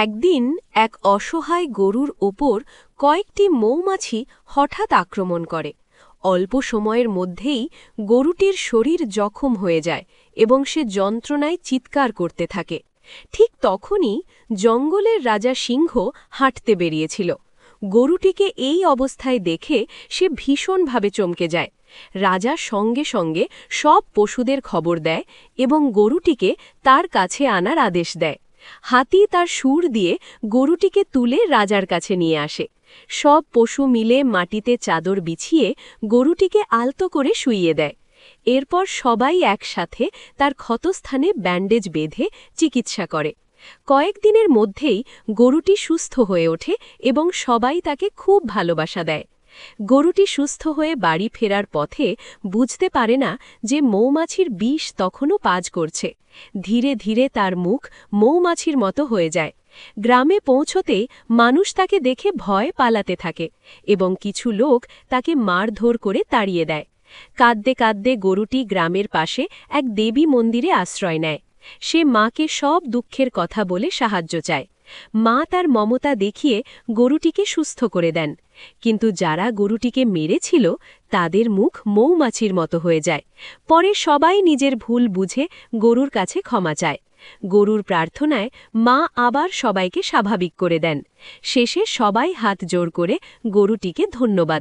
একদিন এক অসহায় গরুর ওপর কয়েকটি মৌমাছি হঠাৎ আক্রমণ করে। অল্প সময়ের মধ্যেই গরুটির শরীর জখম হয়ে যায় এবং সে যন্ত্রণায় চিৎকার করতে থাকে। ঠিক তখনই জঙ্গলের রাজা সিংহ হাঁটতে বেরিয়েছিল। গরুটিকে এই অবস্থায় দেখে সে ভীষণভাবে চমকে যায়। রাজা সঙ্গে সঙ্গে সব পশুদের খবর দেয় এবং গরুটিকে তার কাছে আনার আদেশ দেয়। হাতি তার সুর দিয়ে গরুটিকে তুলে রাজার কাছে নিয়ে আসে। সব পশু মিলে মাটিতে চাদর বিছিয়ে গরুটিকে আলতো করে শুইয়ে দেয়। এরপর সবাই একসাথে তার ক্ষতস্থানে ব্যান্ডেজ বেঁধে চিকিৎসা করে। কয়েকদিনের মধ্যেই গরুটি সুস্থ হয়ে ওঠে এবং সবাই তাকে খুব ভালোবাসা দেয়। গরুটি সুস্থ হয়ে বাড়ি ফেরার পথে বুঝতে পারে না যে মৌমাছির বিষ তখনও কাজ করছে। ধীরে ধীরে তার মুখ মৌমাছির মতো হয়ে যায়। গ্রামে পৌঁছতেই মানুষ তাকে দেখে ভয় পালাতে থাকে এবং কিছু লোক তাকে মারধর করে তাড়িয়ে দেয়। কাঁদতে কাঁদতে গরুটি গ্রামের পাশে এক দেবী মন্দিরে আশ্রয় নেয়। সে মাকে সব দুঃখের কথা বলে সাহায্য চায়। মা তার মমতা দেখিয়ে গরুটিকে সুস্থ করে দেন। কিন্তু যারা গরুটিকে মেরেছিল তাদের মুখ মৌমাছির মতো হয়ে যায়। পরে সবাই নিজের ভুল বুঝে গরুর কাছে ক্ষমা চায়। গরুর প্রার্থনায় মা আবার সবাইকে স্বাভাবিক করে দেন। শেষে সবাই হাত জোড় করে গরুটিকে ধন্যবাদ